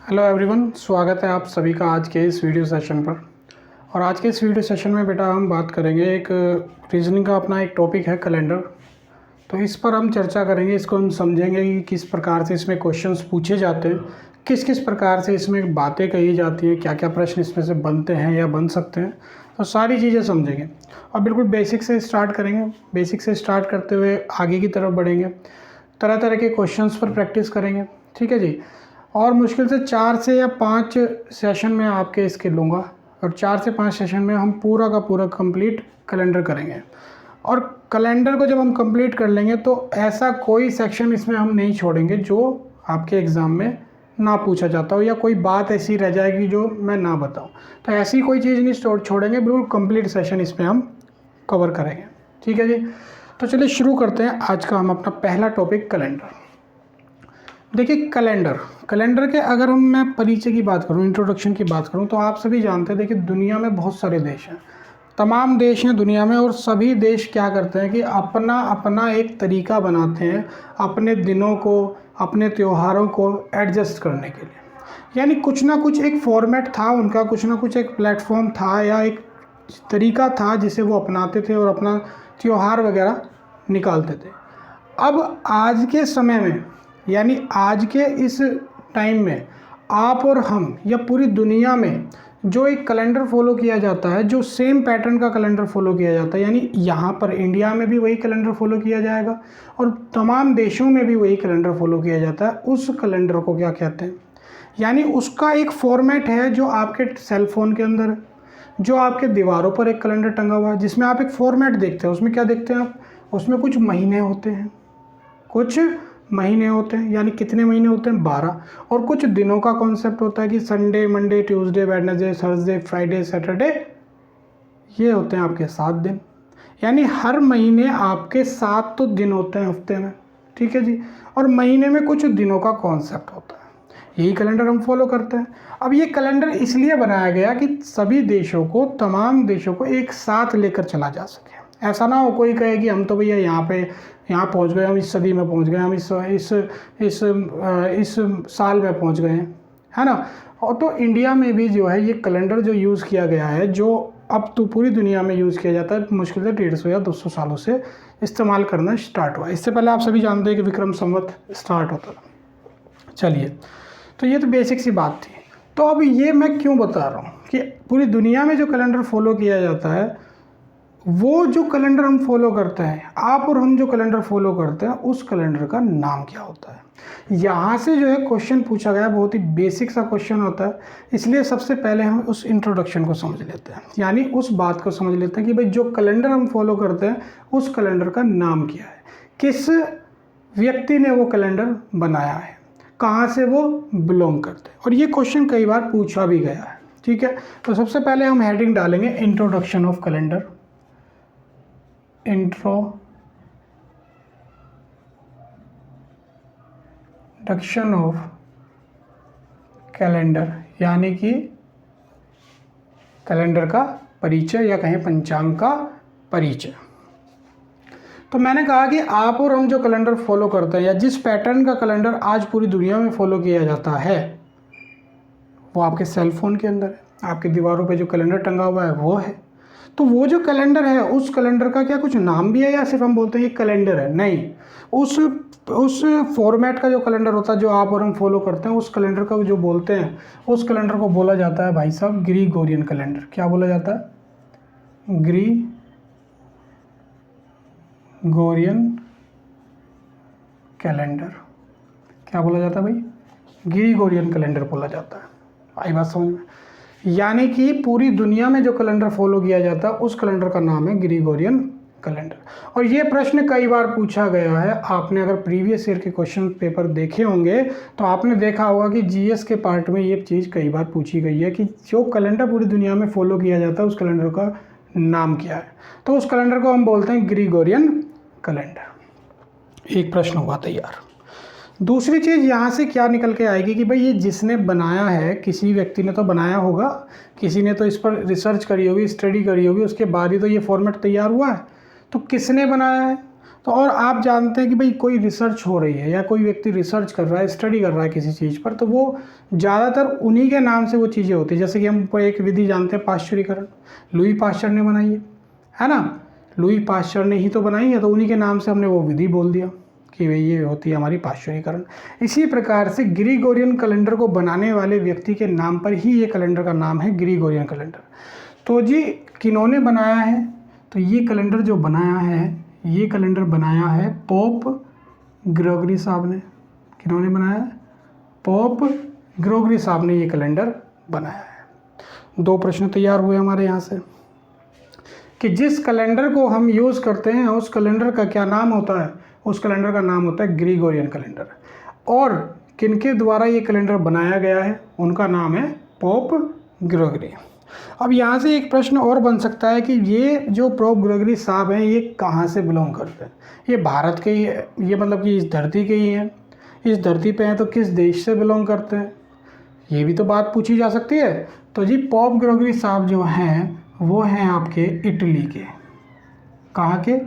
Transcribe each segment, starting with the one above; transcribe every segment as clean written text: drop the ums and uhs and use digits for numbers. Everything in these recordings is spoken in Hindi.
हेलो एवरीवन, स्वागत है आप सभी का आज के इस वीडियो सेशन पर। और आज के इस वीडियो सेशन में बेटा हम बात करेंगे एक रीजनिंग का अपना एक टॉपिक है कैलेंडर। तो इस पर हम चर्चा करेंगे, इसको हम समझेंगे कि किस प्रकार से इसमें क्वेश्चंस पूछे जाते हैं, किस किस प्रकार से इसमें बातें कही जाती हैं, क्या क्या प्रश्न इसमें से बनते हैं या बन सकते हैं। तो सारी चीज़ें समझेंगे और बिल्कुल बेसिक से स्टार्ट करेंगे। बेसिक से स्टार्ट करते हुए आगे की तरफ बढ़ेंगे, तरह तरह के क्वेश्चंस पर प्रैक्टिस करेंगे। ठीक है जी। और मुश्किल से 4 से या 5 सेशन में आपके इसके लूँगा और 4 से 5 सेशन में हम पूरा का पूरा कंप्लीट कैलेंडर करेंगे। और कैलेंडर को जब हम कंप्लीट कर लेंगे तो ऐसा कोई सेक्शन इसमें हम नहीं छोड़ेंगे जो आपके एग्ज़ाम में ना पूछा जाता हो या कोई बात ऐसी रह जाएगी जो मैं ना बताऊं। तो ऐसी कोई चीज़ नहीं छोड़ेंगे, बिल्कुल कंप्लीट सेशन इसमें हम कवर करेंगे। ठीक है जी। तो चलिए शुरू करते हैं आज का हम अपना पहला टॉपिक कैलेंडर। देखिए कैलेंडर के अगर मैं परिचय की बात करूं, इंट्रोडक्शन की बात करूं, तो आप सभी जानते हैं देखिए दुनिया में बहुत सारे देश हैं, तमाम देश हैं दुनिया में। और सभी देश क्या करते हैं कि अपना अपना एक तरीका बनाते हैं अपने दिनों को, अपने त्योहारों को एडजस्ट करने के लिए। यानी कुछ ना कुछ एक फॉर्मेट था उनका, कुछ ना कुछ एक प्लेटफॉर्म था या एक तरीका था जिसे वो अपनाते थे और अपना त्यौहार वगैरह निकालते थे। अब आज के समय में, यानी आज के इस टाइम में आप और हम या पूरी दुनिया में जो एक कैलेंडर फॉलो किया जाता है, जो सेम पैटर्न का कैलेंडर फॉलो किया जाता है, यानी यहाँ पर इंडिया में भी वही कैलेंडर फॉलो किया जाएगा और तमाम देशों में भी वही कैलेंडर फॉलो किया जाता है। उस कैलेंडर को क्या कहते हैं? यानी उसका एक फॉर्मेट है जो आपके सेल फोन के अंदर है, जो आपके दीवारों पर एक कैलेंडर टंगा हुआ है जिसमें आप एक फॉर्मेट देखते हैं। उसमें क्या देखते हैं आप? उसमें कुछ महीने होते हैं, कुछ महीने होते हैं, यानी कितने महीने होते हैं? 12। और कुछ दिनों का कॉन्सेप्ट होता है कि Sunday, Monday, Tuesday, Wednesday, Thursday, Friday, Saturday, ये होते हैं आपके 7 दिन। यानी हर महीने आपके 7 तो दिन होते हैं हफ्ते में। ठीक है जी। और महीने में कुछ दिनों का कॉन्सेप्ट होता है, यही कैलेंडर हम फॉलो करते हैं। अब ये कैलेंडर इसलिए बनाया गया कि सभी देशों को, तमाम देशों को एक साथ लेकर चला जा सके। ऐसा ना हो कोई कहे कि हम तो भैया यहाँ पहुँच गए, हम इस सदी में पहुँच गए, हम इस साल में पहुँच गए हैं, है ना। और तो इंडिया में भी जो है ये कैलेंडर जो यूज़ किया गया है, जो अब तो पूरी दुनिया में यूज़ किया जाता है, मुश्किल से 150 या 200 सालों से इस्तेमाल करना स्टार्ट हुआ। इससे पहले आप सभी जानते हैं कि विक्रम संवत स्टार्ट होता था। चलिए, तो ये तो बेसिक सी बात थी। तो अब ये मैं क्यों बता रहा हूँ कि पूरी दुनिया में जो कैलेंडर फॉलो किया जाता है, वो जो कैलेंडर हम फॉलो करते हैं, आप और हम जो कैलेंडर फॉलो करते हैं, उस कैलेंडर का नाम क्या होता है। यहाँ से जो है क्वेश्चन पूछा गया, बहुत ही बेसिक सा क्वेश्चन होता है। इसलिए सबसे पहले हम उस इंट्रोडक्शन को समझ लेते हैं, यानी उस बात को समझ लेते हैं कि भाई जो कैलेंडर हम फॉलो करते हैं उस कैलेंडर का नाम क्या है, किस व्यक्ति ने वो कैलेंडर बनाया है, कहाँ से वो बिलोंग करते हैं। और ये क्वेश्चन कई बार पूछा भी गया है। ठीक है। तो सबसे पहले हम हेडिंग डालेंगे introduction of calendar. Introduction of calendar, यानी कि कैलेंडर का परिचय या कहें पंचांग का परिचय। तो मैंने कहा कि आप और हम जो कैलेंडर फॉलो करते हैं या जिस पैटर्न का कैलेंडर आज पूरी दुनिया में फॉलो किया जाता है, वो आपके सेल फोन के अंदर है। आपके दीवारों पे जो कैलेंडर टंगा हुआ है वो है। तो वो जो कैलेंडर है, उस कैलेंडर का क्या कुछ नाम भी है या सिर्फ हम बोलते हैं ये कैलेंडर है? नहीं, उस फॉर्मेट का जो कैलेंडर होता है जो आप और हम फॉलो करते हैं, उस कैलेंडर का जो बोलते हैं, उस कैलेंडर को बोला जाता है भाई साहब ग्रीगोरियन कैलेंडर। क्या बोला जाता है? ग्रीगोरियन कैलेंडर। क्या बोला जाता है भाई? ग्रीगोरियन कैलेंडर बोला जाता है। आई बात समझ में? यानी कि पूरी दुनिया में जो कैलेंडर फॉलो किया जाता है उस कैलेंडर का नाम है ग्रीगोरियन कैलेंडर। और ये प्रश्न कई बार पूछा गया है। आपने अगर प्रीवियस ईयर के क्वेश्चन पेपर देखे होंगे तो आपने देखा होगा कि जीएस के पार्ट में ये चीज़ कई बार पूछी गई है कि जो कैलेंडर पूरी दुनिया में फॉलो किया जाता है उस कैलेंडर का नाम क्या है। तो उस कैलेंडर को हम बोलते हैं ग्रीगोरियन कैलेंडर। एक प्रश्न हुआ तैयार। दूसरी चीज़ यहाँ से क्या निकल के आएगी कि भाई ये जिसने बनाया है, किसी व्यक्ति ने तो बनाया होगा, किसी ने तो इस पर रिसर्च करी होगी, स्टडी करी होगी, उसके बाद ही तो ये फॉर्मेट तैयार हुआ है। तो किसने बनाया है? तो और आप जानते हैं कि भाई कोई रिसर्च हो रही है या कोई व्यक्ति रिसर्च कर रहा है, स्टडी कर रहा है किसी चीज़ पर, तो वो ज़्यादातर उन्हीं के नाम से वो चीज़ें होती है। जैसे कि हम एक विधि जानते हैं पाश्चुरीकरण, लुई पाश्चर ने बनाई है ना, लुई पाश्चर ने ही तो बनाई है, तो उन्हीं के नाम से हमने वो विधि बोल दिया कि भाई ये होती है हमारी पाश्चुरीकरण। इसी प्रकार से ग्रिगोरियन कैलेंडर को बनाने वाले व्यक्ति के नाम पर ही ये कैलेंडर का नाम है ग्रिगोरियन कैलेंडर। तो जी किन्होंने बनाया है, तो ये कैलेंडर जो बनाया है, ये कैलेंडर बनाया है पोप ग्रेगरी साहब ने। किन्होंने बनाया है? पोप ग्रेगरी साहब ने ये कैलेंडर बनाया है। 2 प्रश्न तैयार हुए हमारे यहाँ से कि जिस कैलेंडर को हम यूज़ करते हैं उस कैलेंडर का क्या नाम होता है? उस कैलेंडर का नाम होता है ग्रिगोरियन कैलेंडर। और किनके द्वारा ये कैलेंडर बनाया गया है? उनका नाम है पोप ग्रेगरी। अब यहाँ से एक प्रश्न और बन सकता है कि ये जो पोप ग्रेगरी साहब हैं ये कहाँ से बिलोंग करते हैं? ये भारत के ही है, ये मतलब कि इस धरती के ही हैं, इस धरती पे हैं, तो किस देश से बिलोंग करते हैं? ये भी तो बात पूछी जा सकती है। तो जी पोप ग्रेगरी साहब जो हैं वो हैं आपके इटली के। कहाँ के?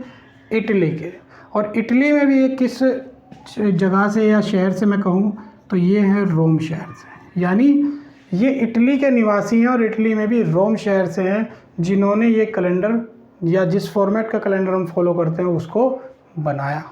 इटली के। और इटली में भी एक किस जगह से या शहर से मैं कहूँ तो ये है रोम शहर से। यानी ये इटली के निवासी हैं और इटली में भी रोम शहर से हैं जिन्होंने ये कैलेंडर या जिस फॉर्मेट का कैलेंडर हम फॉलो करते हैं उसको बनाया।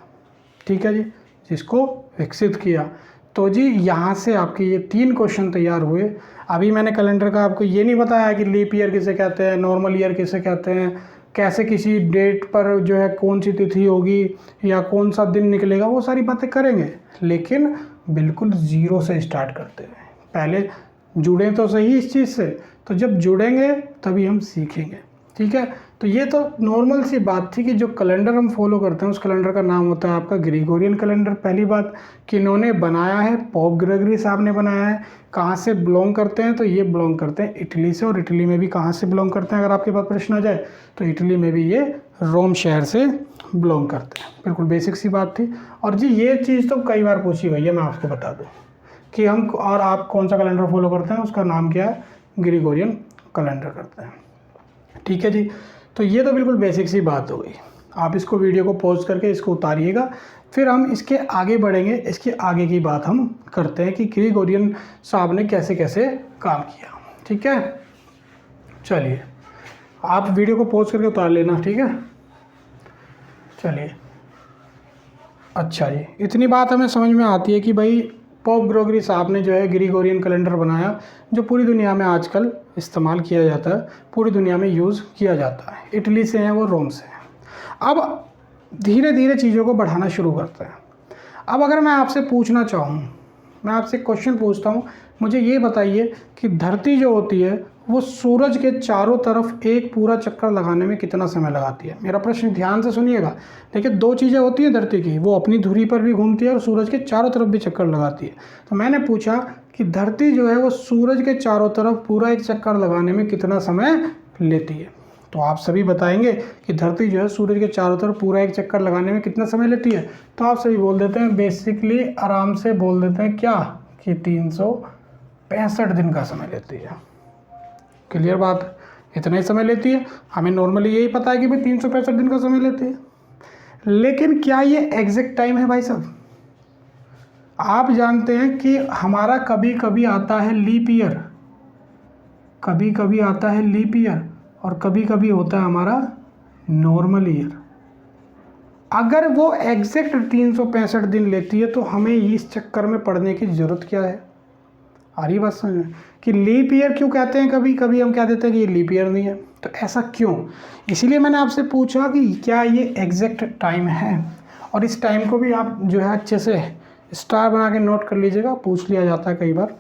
ठीक है जी, जिसको विकसित किया। तो जी यहाँ से आपके ये 3 क्वेश्चन तैयार हुए। अभी मैंने कैलेंडर का आपको ये नहीं बताया कि लीप ईयर किसे कहते हैं, नॉर्मल ईयर किसे कहते हैं, कैसे किसी डेट पर जो है कौन सी तिथि होगी या कौन सा दिन निकलेगा, वो सारी बातें करेंगे, लेकिन बिल्कुल ज़ीरो से स्टार्ट करते हैं। पहले जुड़ें तो सही इस चीज़ से, तो जब जुड़ेंगे तभी हम सीखेंगे। ठीक है, तो ये तो नॉर्मल सी बात थी कि जो कैलेंडर हम फॉलो करते हैं उस कैलेंडर का नाम होता है आपका ग्रिगोरियन कैलेंडर। पहली बात, किन्होंने बनाया है? पोप ग्रेगरी साहब ने बनाया है। कहाँ से बिलोंग करते हैं? तो ये बिलोंग करते हैं इटली से। और इटली में भी कहाँ से बिलोंग करते हैं अगर आपके पास प्रश्न आ जाए तो इटली में भी ये रोम शहर से बिलोंग करते हैं। बिल्कुल बेसिक सी बात थी। और जी ये चीज़ तो कई बार पूछी गई है, मैं आपको बता दूँ कि हम और आप कौन सा कैलेंडर फॉलो करते हैं, उसका नाम क्या है? ग्रिगोरियन कैलेंडर करते हैं। ठीक है जी, तो ये तो बिल्कुल बेसिक सी बात हो गई। आप इसको वीडियो को पॉज करके इसको उतारिएगा, फिर हम इसके आगे बढ़ेंगे। इसके आगे की बात हम करते हैं कि ग्रिगोरियन साहब ने कैसे कैसे काम किया। ठीक है, चलिए आप वीडियो को पॉज करके उतार लेना। ठीक है, चलिए। अच्छा जी, इतनी बात हमें समझ में आती है कि भाई पोप ग्रेगरी साहब ने जो है ग्रिगोरियन कैलेंडर बनाया, जो पूरी दुनिया में आजकल इस्तेमाल किया जाता है, पूरी दुनिया में यूज़ किया जाता है। इटली से हैं वो, रोम से हैं। अब धीरे धीरे चीज़ों को बढ़ाना शुरू करते हैं। अब अगर मैं आपसे पूछना चाहूँ, मैं आपसे क्वेश्चन पूछता हूँ, मुझे ये बताइए कि धरती जो होती है वो सूरज के चारों तरफ एक पूरा चक्कर लगाने में कितना समय लगाती है? मेरा प्रश्न ध्यान से सुनिएगा। देखिए 2 चीज़ें होती हैं धरती की, वो अपनी धुरी पर भी घूमती है और सूरज के चारों तरफ भी चक्कर लगाती है। तो मैंने पूछा कि धरती जो है वो सूरज के चारों तरफ पूरा एक चक्कर लगाने में कितना समय लेती है? तो आप सभी बताएंगे कि धरती जो है सूरज के चारों तरफ पूरा एक चक्कर लगाने में कितना समय लेती है। तो आप सभी बोल देते हैं, बेसिकली आराम से बोल देते हैं क्या, कि 365 दिन का समय लेती है। क्लियर बात, इतना ही समय लेती है। हमें नॉर्मली यही पता है कि भाई 365 दिन का समय लेती है, लेकिन क्या ये एग्जैक्ट टाइम है भाई साहब? आप जानते हैं कि हमारा कभी कभी आता है लीप ईयर, कभी कभी आता है लीप ईयर, और कभी कभी होता है हमारा नॉर्मल ईयर। अगर वो एग्जैक्ट 365 दिन लेती है तो हमें इस चक्कर में पड़ने की ज़रूरत क्या है? आ रही बात समझ में? कि लीप ईयर क्यों कहते हैं? कभी कभी हम कह देते हैं कि ये लीप ईयर नहीं है, तो ऐसा क्यों? इसीलिए मैंने आपसे पूछा कि क्या ये एग्जैक्ट टाइम है। और इस टाइम को भी आप जो है अच्छे से स्टार बना के नोट कर लीजिएगा, पूछ लिया जाता है कई बार,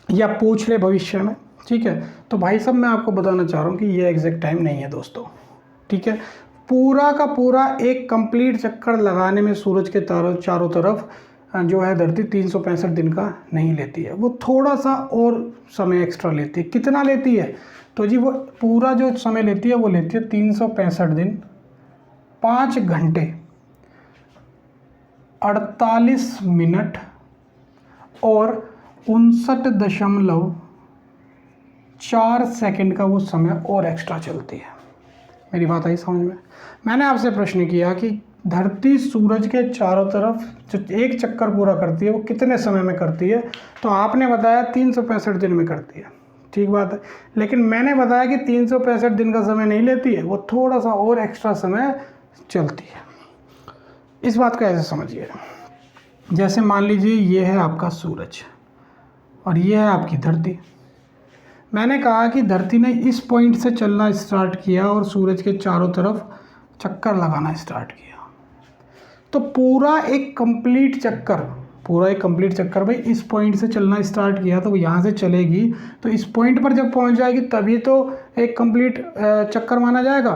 या पूछ ले भविष्य में। ठीक है, तो भाई साहब मैं आपको बताना चाह रहा हूँ कि ये एग्जैक्ट टाइम नहीं है दोस्तों। ठीक है, पूरा का पूरा एक कंप्लीट चक्कर लगाने में सूरज के चारों तरफ जो है धरती 365 दिन का नहीं लेती है, वो थोड़ा सा और समय एक्स्ट्रा लेती है। कितना लेती है? तो जी वो पूरा जो समय लेती है वो लेती है 365 दिन 5 घंटे 48 मिनट और 59.4 सेकंड का वो समय और एक्स्ट्रा चलती है। मेरी बात आई समझ में? मैंने आपसे प्रश्न किया कि धरती सूरज के चारों तरफ जो एक चक्कर पूरा करती है वो कितने समय में करती है? तो आपने बताया 365 दिन में करती है, ठीक बात है। लेकिन मैंने बताया कि 365 दिन का समय नहीं लेती है, वो थोड़ा सा और एक्स्ट्रा समय चलती है। इस बात को ऐसे समझिए, जैसे मान लीजिए ये है आपका सूरज और ये है आपकी धरती। मैंने कहा कि धरती ने इस पॉइंट से चलना स्टार्ट किया और सूरज के चारों तरफ चक्कर लगाना स्टार्ट किया। तो पूरा एक कंप्लीट चक्कर भाई इस पॉइंट से चलना स्टार्ट किया तो वो यहाँ से चलेगी, तो इस पॉइंट पर जब पहुँच जाएगी तभी तो एक कंप्लीट चक्कर माना जाएगा।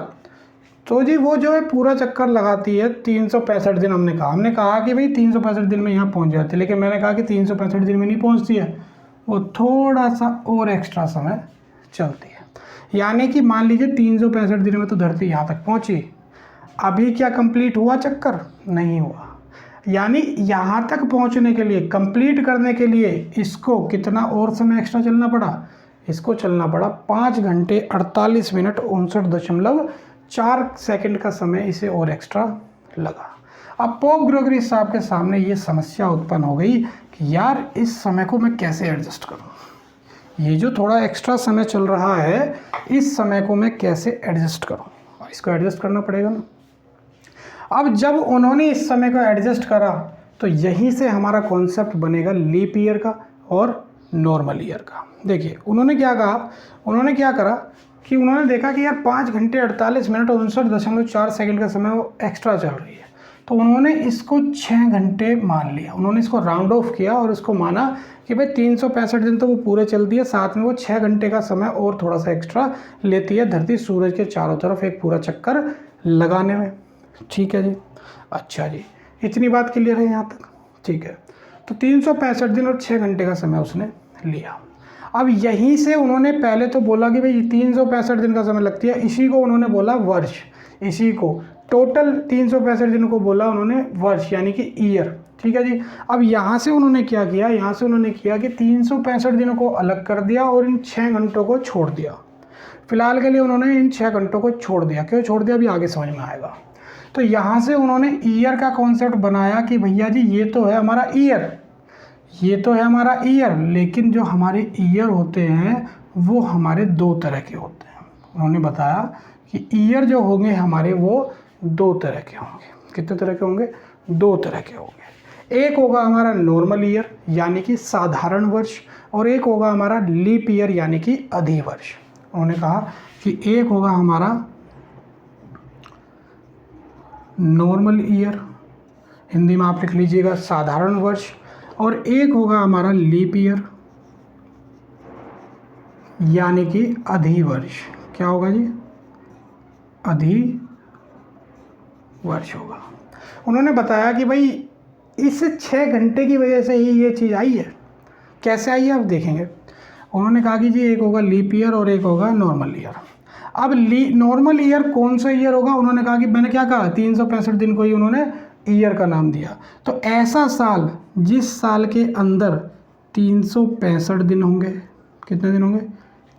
तो जी वो जो है पूरा चक्कर लगाती है 365 दिन। हमने कहा कि भाई 365 दिन में यहाँ पहुँच जाती है, लेकिन मैंने कहा कि 365 दिन में नहीं पहुँचती है, वो थोड़ा सा और एक्स्ट्रा समय चलती है। यानी कि मान लीजिए 365 दिन में तो धरती यहाँ तक पहुँची, अभी क्या कंप्लीट हुआ चक्कर? नहीं हुआ। यानी यहाँ तक पहुँचने के लिए, कंप्लीट करने के लिए इसको कितना और समय एक्स्ट्रा चलना पड़ा? इसको चलना पड़ा 5 घंटे 48 मिनट 59.4 सेकंड का समय इसे और एक्स्ट्रा लगा। अब पोप ग्रेगरी साहब के सामने ये समस्या उत्पन्न हो गई कि यार इस समय को मैं कैसे एडजस्ट करूँ, ये जो थोड़ा एक्स्ट्रा समय चल रहा है इस समय को मैं कैसे एडजस्ट करूँ? इसको एडजस्ट करना पड़ेगा ना। अब जब उन्होंने इस समय को एडजस्ट करा तो यहीं से हमारा कॉन्सेप्ट बनेगा लीप ईयर का और नॉर्मल ईयर का। देखिए उन्होंने क्या कहा, उन्होंने क्या करा कि उन्होंने देखा कि यार 5 घंटे 48 मिनट 59.4 सेकंड का समय वो एक्स्ट्रा चल रही है, तो उन्होंने इसको 6 घंटे मान लिया। उन्होंने इसको राउंड ऑफ किया और इसको माना कि भाई 365 दिन तो वो पूरे चलती है, साथ में वो 6 घंटे का समय और थोड़ा सा एक्स्ट्रा लेती है धरती सूरज के चारों तरफ एक पूरा चक्कर लगाने में। ठीक है जी, अच्छा जी, इतनी बात क्लियर है यहाँ तक? ठीक है, तो 365 दिन और 6 घंटे का समय उसने लिया। अब यहीं से उन्होंने पहले तो बोला कि भाई 365 दिन का समय लगती है, इसी को उन्होंने बोला वर्ष, इसी को टोटल 365 दिन को बोला उन्होंने वर्ष यानी कि ईयर। ठीक है जी। अब यहाँ से उन्होंने क्या किया, यहाँ से उन्होंने किया कि 365 दिनों को अलग कर दिया और इन 6 घंटों को छोड़ दिया। फिलहाल के लिए उन्होंने इन 6 घंटों को छोड़ दिया। क्यों छोड़ दिया अभी आगे समझ में आएगा। तो यहाँ से उन्होंने ईयर का कॉन्सेप्ट बनाया कि भैया जी ये तो है हमारा ईयर, ये तो है हमारा ईयर, लेकिन जो हमारे ईयर होते हैं वो हमारे 2 तरह के होते हैं। उन्होंने बताया कि ईयर जो होंगे हमारे वो 2 तरह के होंगे। कितने तरह के होंगे? 2 तरह के होंगे। एक होगा हमारा नॉर्मल ईयर यानी कि साधारण वर्ष, और एक होगा हमारा लीप ईयर यानी कि अधिवर्ष। उन्होंने कहा कि एक होगा हमारा नॉर्मल ईयर, हिंदी में आप लिख लीजिएगा साधारण वर्ष, और एक होगा हमारा लीप ईयर यानी कि अधिवर्ष। क्या होगा जी? अधिवर्ष होगा। उन्होंने बताया कि भाई इस 6 घंटे की वजह से ही ये चीज़ आई है। कैसे आई है आप देखेंगे। उन्होंने कहा कि जी एक होगा लीप ईयर और एक होगा नॉर्मल ईयर। अब नॉर्मल ईयर कौन सा ईयर होगा? उन्होंने कहा कि मैंने क्या कहा 365 दिन को ही उन्होंने ईयर का नाम दिया। तो ऐसा साल जिस साल के अंदर 365 दिन होंगे। कितने दिन होंगे?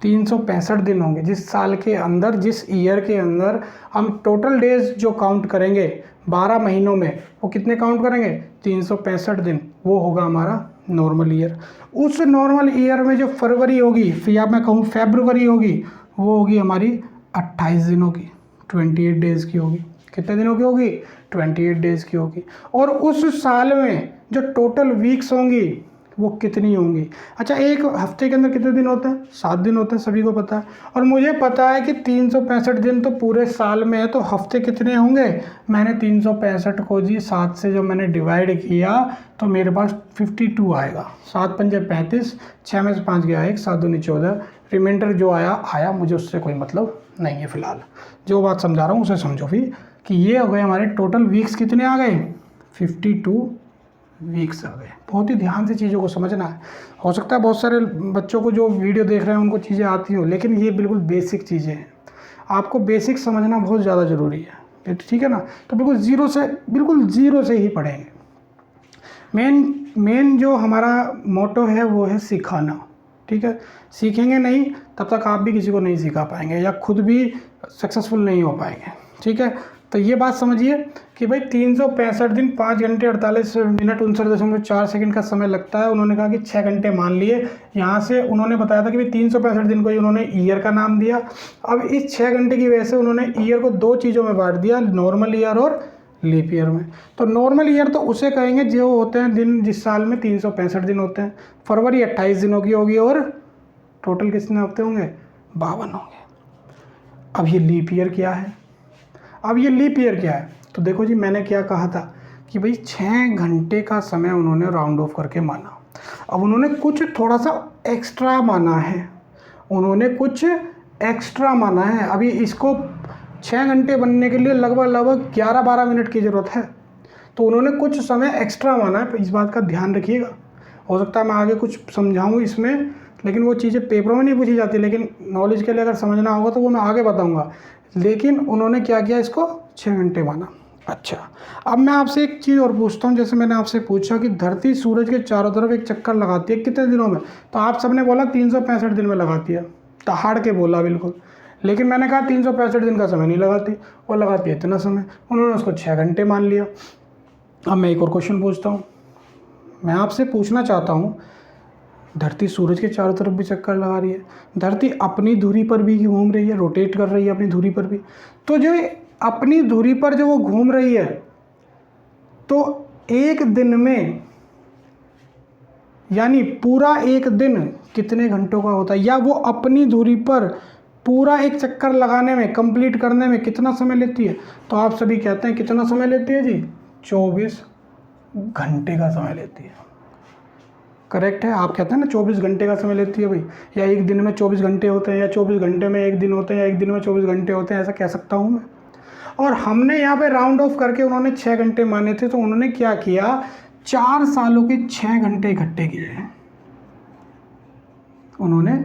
365 दिन होंगे। जिस साल के अंदर, जिस ईयर के अंदर हम टोटल डेज जो काउंट करेंगे 12 महीनों में, वो कितने काउंट करेंगे? 365 दिन। वो होगा हमारा नॉर्मल ईयर। उस नॉर्मल ईयर में जो फरवरी होगी, या मैं कहूँ फेब्रुवरी होगी, वो होगी हमारी 28 दिनों की, 28 डेज़ की होगी। कितने दिनों की होगी? 28 डेज़ की होगी। और उस साल में जो टोटल वीक्स होंगी वो कितनी होंगी? अच्छा, एक हफ्ते के अंदर कितने दिन होते हैं? 7 दिन होते हैं, सभी को पता है। और मुझे पता है कि 365 दिन तो पूरे साल में है, तो हफ्ते कितने होंगे? मैंने 365 को जी 7 से जब मैंने डिवाइड किया तो मेरे पास 52 आएगा। 7 पंजे 35, 6 में से 5 गया 1, 7 दूनी 14, रिमाइंडर जो आया मुझे उससे कोई मतलब नहीं है। फिलहाल जो बात समझा रहा हूँ उसे समझो फिर कि ये हो गए हमारे टोटल वीक्स। कितने आ गए? 52 वीक्स आ गए। बहुत ही ध्यान से चीज़ों को समझना है। हो सकता है बहुत सारे बच्चों को जो वीडियो देख रहे हैं उनको चीज़ें आती हो, लेकिन ये बिल्कुल बेसिक चीज़ें हैं। आपको बेसिक समझना बहुत ज़्यादा ज़रूरी है, ठीक है ना। तो बिल्कुल ज़ीरो से ही पढ़ेंगे। मेन जो हमारा मोटो है वो है सिखाना, ठीक है। सीखेंगे नहीं तब तक आप भी किसी को नहीं सिखा पाएंगे या खुद भी सक्सेसफुल नहीं हो पाएंगे। ठीक है। तो ये बात समझिए कि भाई 365 दिन 5 घंटे 48 मिनट 59.4 सेकंड का समय लगता है। उन्होंने कहा कि 6 घंटे मान लिए। यहाँ से उन्होंने बताया था कि भाई 365 दिन को ही उन्होंने ईयर का नाम दिया। अब इस 6 घंटे की वजह से उन्होंने ईयर को 2 चीज़ों में बांट दिया, नॉर्मल ईयर और लीप ईयर में। तो नॉर्मल ईयर तो उसे कहेंगे जो होते हैं दिन जिस साल में 365 दिन होते हैं। फरवरी 28 दिनों की होगी और टोटल कितने हफ्ते होंगे? 52 होंगे। अब ये लीप ईयर क्या है? अब ये लीप ईयर क्या है? तो देखो जी, मैंने क्या कहा था कि भाई 6 घंटे का समय उन्होंने राउंड ऑफ करके माना। अब उन्होंने कुछ थोड़ा सा एक्स्ट्रा माना है, उन्होंने कुछ एक्स्ट्रा माना है। अभी इसको 6 घंटे बनने के लिए लगभग 11-12 मिनट की ज़रूरत है। तो उन्होंने कुछ समय एक्स्ट्रा माना है, इस बात का ध्यान रखिएगा। हो सकता है मैं आगे कुछ समझाऊँ इसमें, लेकिन वो चीज़ें पेपरों में नहीं पूछी जाती, लेकिन नॉलेज के लिए अगर समझना होगा तो वो मैं आगे बताऊँगा। लेकिन उन्होंने क्या किया, इसको 6 घंटे माना। अच्छा, अब मैं आपसे एक चीज़ और पूछता हूँ। जैसे मैंने आपसे पूछा कि धरती सूरज के चारों तरफ एक चक्कर लगाती है कितने दिनों में, तो आप सबने बोला 365 दिन में लगाती है, दहाड़ के बोला बिल्कुल। लेकिन मैंने कहा 365 दिन का समय नहीं लगाती, वो लगाती है इतना समय। उन्होंने उसको 6 घंटे मान लिया। अब मैं एक और क्वेश्चन पूछता हूँ। मैं आपसे पूछना चाहता हूँ, धरती सूरज के चारों तरफ भी चक्कर लगा रही है, धरती अपनी धुरी पर भी घूम रही है, रोटेट कर रही है अपनी धुरी पर भी। तो जो अपनी धुरी पर जो वो घूम रही है, तो एक दिन में यानी पूरा एक दिन कितने घंटों का होता है, या वो अपनी धुरी पर पूरा एक चक्कर लगाने में, कंप्लीट करने में कितना समय लेती है? तो आप सभी कहते हैं कितना समय लेती है जी? 24 घंटे का समय लेती है। करेक्ट है, आप कहते हैं ना 24 घंटे का समय लेती है भाई, या एक दिन में 24 घंटे होते हैं, या 24 घंटे में एक दिन होते हैं, या एक दिन में 24 घंटे होते हैं, ऐसा कह सकता हूँ मैं। और हमने यहाँ पे राउंड ऑफ करके उन्होंने 6 घंटे माने थे, तो उन्होंने क्या किया, 4 सालों के 6 घंटे इकट्ठे किए हैं। उन्होंने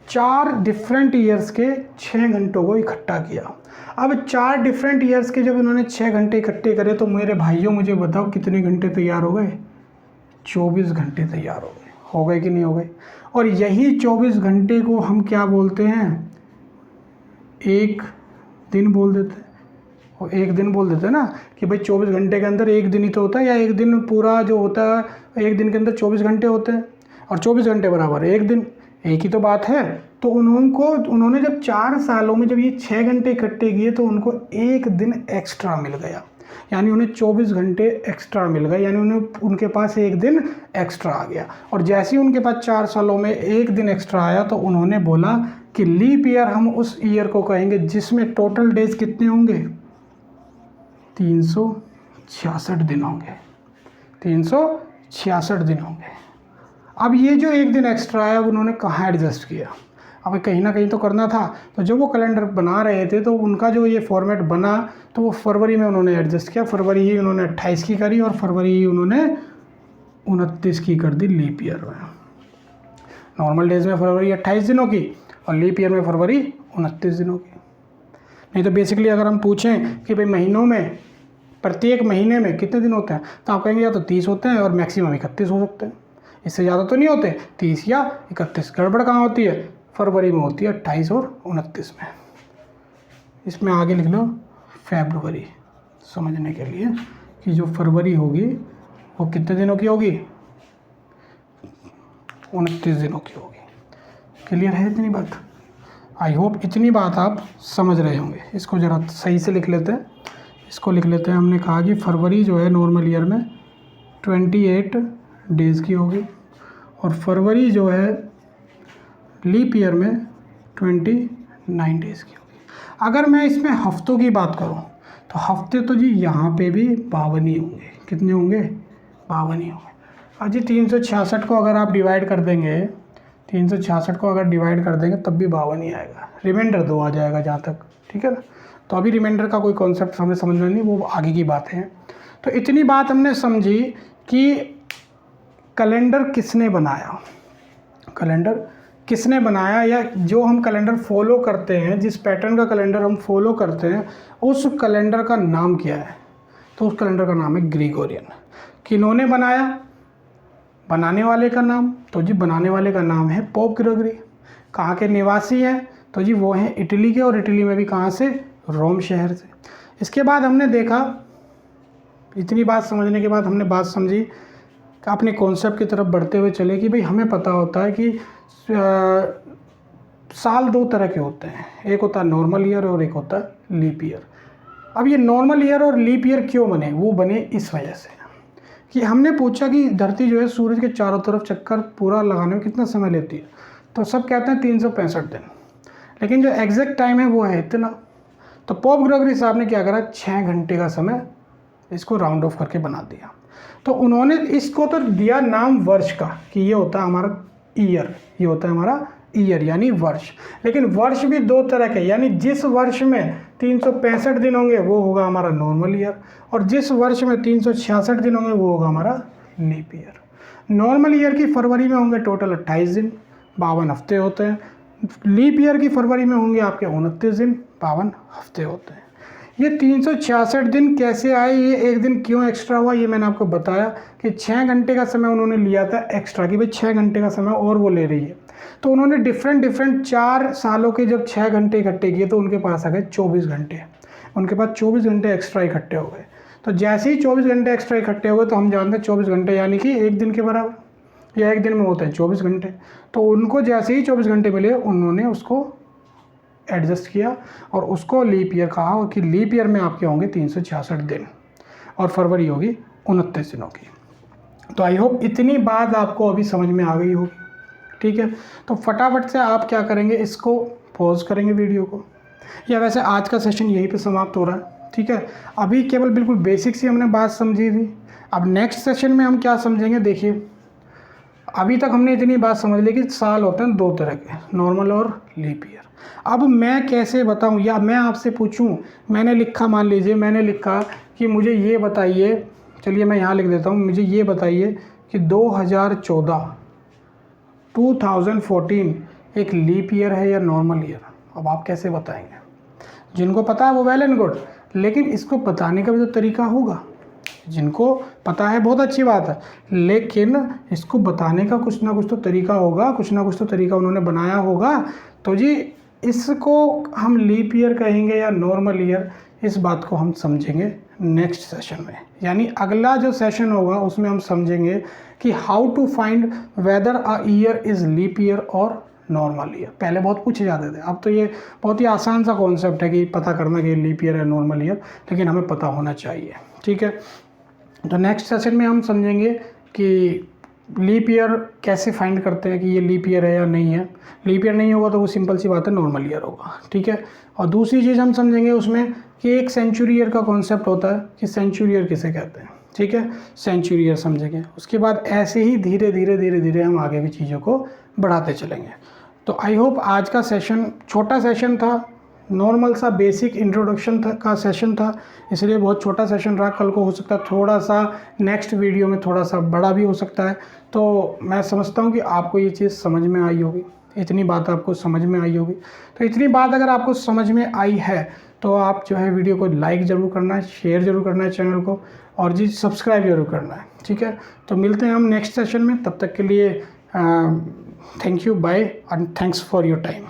4 डिफरेंट ईयर्स के 6 घंटों को इकट्ठा किया। अब 4 डिफरेंट ईयर्स के जब उन्होंने 6 घंटे इकट्ठे करे, तो मेरे भाइयों मुझे बताओ कितने घंटे तैयार हो गए? 24 घंटे तैयार हो गए कि नहीं हो गए? और यही 24 घंटे को हम क्या बोलते हैं? एक दिन बोल देते हैं। और एक दिन बोल देते हैं ना कि भाई 24 घंटे के अंदर एक दिन ही तो होता है, या एक दिन पूरा जो होता है एक दिन के अंदर 24 घंटे होते हैं, और 24 घंटे बराबर एक दिन, एक ही तो बात है। तो उन्होंने जब 4 सालों में जब ये 6 घंटे इकट्ठे किए, तो उनको एक दिन एक्स्ट्रा मिल गया, यानी उन्हें 24 घंटे एक्स्ट्रा मिल गए, यानी उनके पास एक दिन एक्स्ट्रा आ गया। और जैसे ही उनके पास 4 सालों में एक दिन एक्स्ट्रा आया, तो उन्होंने बोला कि लीप ईयर हम उस ईयर को कहेंगे जिसमें टोटल डेज कितने होंगे? 366 दिन होंगे। 366 दिन होंगे। अब ये जो एक दिन एक्स्ट्रा आया, उन्होंने कहाँ एडजस्ट किया? अब कहीं ना कहीं तो करना था। तो जब वो कैलेंडर बना रहे थे, तो उनका जो ये फॉर्मेट बना, तो वो फरवरी में उन्होंने एडजस्ट किया। फरवरी ही उन्होंने 28 की करी, और फरवरी ही उन्होंने 29 की कर दी लीप ईयर में। नॉर्मल डेज में फरवरी 28 दिनों की, और लीप ईयर में फरवरी 29 दिनों की। नहीं तो बेसिकली अगर हम पूछें कि भाई महीनों में, प्रत्येक महीने में कितने दिन होते हैं, तो आप कहेंगे या तो 30 होते हैं, और मैक्सिमम 31 हो सकते हैं, इससे ज़्यादा तो नहीं होते। 30 या 31। गड़बड़ कहाँ होती है? फरवरी में होती है 28 और 29 में। इसमें आगे लिख लो फरवरी, समझने के लिए कि जो फरवरी होगी वो कितने दिनों की होगी? 29 दिनों की होगी। क्लियर है इतनी बात? आई होप इतनी बात आप समझ रहे होंगे। इसको ज़रा सही से लिख लेते हैं। इसको लिख लेते हैं। हमने कहा कि फरवरी जो है नॉर्मल ईयर में 28 डेज़ की होगी, और फरवरी जो है लीप ईयर में 29 डेज़ की होगी। अगर मैं इसमें हफ्तों की बात करूं, तो हफ्ते तो जी यहाँ पे भी 52 ही होंगे। कितने होंगे? 52 ही होंगे। और जी 366 को अगर आप डिवाइड कर देंगे, 366 को अगर डिवाइड कर देंगे तब भी 52 ही आएगा। रिमाइंडर 2 आ जाएगा जहाँ तक, ठीक है ना। तो अभी रिमाइंडर का कोई कॉन्सेप्ट हमें समझना नहीं, वो आगे की बात है। तो इतनी बात हमने समझी कि कैलेंडर किसने बनाया, कैलेंडर किसने बनाया, या जो हम कैलेंडर फॉलो करते हैं, जिस पैटर्न का कैलेंडर हम फॉलो करते हैं, उस कैलेंडर का नाम क्या है? तो उस कैलेंडर का नाम है ग्रेगोरियन। किन्होंने बनाया? बनाने वाले का नाम, तो जी बनाने वाले का नाम है पोप ग्रेगरी। कहाँ के निवासी हैं? तो जी वो हैं इटली के, और इटली में भी कहाँ से? रोम शहर से। इसके बाद हमने देखा, इतनी बात समझने के बाद हमने बात समझी कि अपने कॉन्सेप्ट की तरफ बढ़ते हुए चले कि भाई हमें पता होता है कि साल दो तरह के होते हैं, एक होता है नॉर्मल ईयर और एक होता है लीप ईयर। अब ये नॉर्मल ईयर और लीप ईयर क्यों बने? वो बने इस वजह से कि हमने पूछा कि धरती जो है सूरज के चारों तरफ चक्कर पूरा लगाने में कितना समय लेती है, तो सब कहते हैं 365 दिन, लेकिन जो एग्जैक्ट टाइम है वो है इतना। तो पॉप ग्रेगरी साहब ने क्या करा, 6 घंटे का समय इसको राउंड ऑफ करके बना दिया। तो उन्होंने इसको तो दिया नाम वर्ष का कि ये होता है हमारा ईयर, ये होता है हमारा ईयर यानी वर्ष। लेकिन वर्ष भी दो तरह के, यानी जिस वर्ष में 365 दिन होंगे वो होगा हमारा नॉर्मल ईयर, और जिस वर्ष में 366 दिन होंगे वो होगा हमारा लीप ईयर। नॉर्मल ईयर की फरवरी में होंगे टोटल 28 दिन, 52 हफ्ते होते हैं। लीप ईयर की फरवरी में होंगे आपके 29 दिन, 52 हफ्ते होते हैं। ये 366 दिन कैसे आए, ये एक दिन क्यों एक्स्ट्रा हुआ, ये मैंने आपको बताया कि 6 घंटे का समय उन्होंने लिया था एक्स्ट्रा, कि भाई 6 घंटे का समय और वो ले रही है। तो उन्होंने डिफरेंट 4 सालों के जब 6 घंटे इकट्ठे किए तो उनके पास आ गए 24 घंटे, उनके पास 24 घंटे एक्स्ट्रा इकट्ठे हो गए। तो जैसे ही 24 घंटे एक्स्ट्रा इकट्ठे हो गए तो हम जानते हैं 24 घंटे यानी कि एक दिन के बराबर, या एक दिन में होते हैं 24 घंटे। तो उनको जैसे ही 24 घंटे मिले उन्होंने उसको एडजस्ट किया और उसको लीप ईयर कहा कि लीप ईयर में आपके होंगे 366 दिन और फरवरी होगी 29 दिनों की। तो आई होप इतनी बात आपको अभी समझ में आ गई होगी, ठीक है। तो फटाफट से आप क्या करेंगे, इसको पॉज करेंगे वीडियो को, या वैसे आज का सेशन यहीं पे समाप्त हो रहा है, ठीक है। अभी केवल बिल्कुल बेसिक सी हमने बात समझी थी। अब नेक्स्ट सेशन में हम क्या समझेंगे, देखिए अभी तक हमने इतनी बात समझ ली कि साल होते हैं दो तरह के, नॉर्मल और लीप ईयर। अब मैं कैसे बताऊं, या मैं आपसे पूछूं, मैंने लिखा, मान लीजिए मैंने लिखा कि मुझे ये बताइए, चलिए मैं यहाँ लिख देता हूँ, मुझे ये बताइए कि 2014 एक लीप ईयर है या नॉर्मल ईयर। अब आप कैसे बताएंगे? जिनको पता है वो वेल एंड गुड, लेकिन इसको बताने का भी तो तरीका होगा। जिनको पता है बहुत अच्छी बात है, लेकिन इसको बताने का कुछ ना कुछ तो तरीका होगा, कुछ ना कुछ तो तरीका उन्होंने बनाया होगा। तो जी इसको हम लीप ईयर कहेंगे या नॉर्मल ईयर, इस बात को हम समझेंगे नेक्स्ट सेशन में। यानी अगला जो सेशन होगा उसमें हम समझेंगे कि how to find whether a year is leap year और नॉर्मल ईयर। पहले बहुत पूछे जाते थे, अब तो ये बहुत ही आसान सा कॉन्सेप्ट है कि पता करना कि लीप ईयर है नॉर्मल ईयर, लेकिन हमें पता होना चाहिए, ठीक है। तो नेक्स्ट सेशन में हम समझेंगे कि लीप ईयर कैसे फाइंड करते हैं कि ये लीप ईयर है या नहीं है। लीप ईयर नहीं होगा तो वो सिंपल सी बात है, नॉर्मल ईयर होगा, ठीक है। और दूसरी चीज़ हम समझेंगे उसमें कि एक सेंचुरी ईयर का कॉन्सेप्ट होता है कि सेंचुरी ईयर किसे कहते हैं, ठीक है। सेंचुरी ईयर समझेंगे, उसके बाद ऐसे ही धीरे धीरे हम आगे की चीज़ों को बढ़ाते चलेंगे। तो आई होप आज का सेशन छोटा सेशन था, नॉर्मल सा बेसिक इंट्रोडक्शन का सेशन था, इसलिए बहुत छोटा सेशन रहा। कल को हो सकता है थोड़ा सा नेक्स्ट वीडियो में थोड़ा सा बड़ा भी हो सकता है। तो मैं समझता हूँ कि आपको ये चीज़ समझ में आई होगी, इतनी बात आपको समझ में आई होगी। तो इतनी बात अगर आपको समझ में आई है तो आप जो है वीडियो को लाइक ज़रूर करना है, शेयर ज़रूर करना है चैनल को, और जी सब्सक्राइब ज़रूर करना है, ठीक है। तो मिलते हैं हम नेक्स्ट सेशन में, तब तक के लिए thank you, bye and thanks for your time.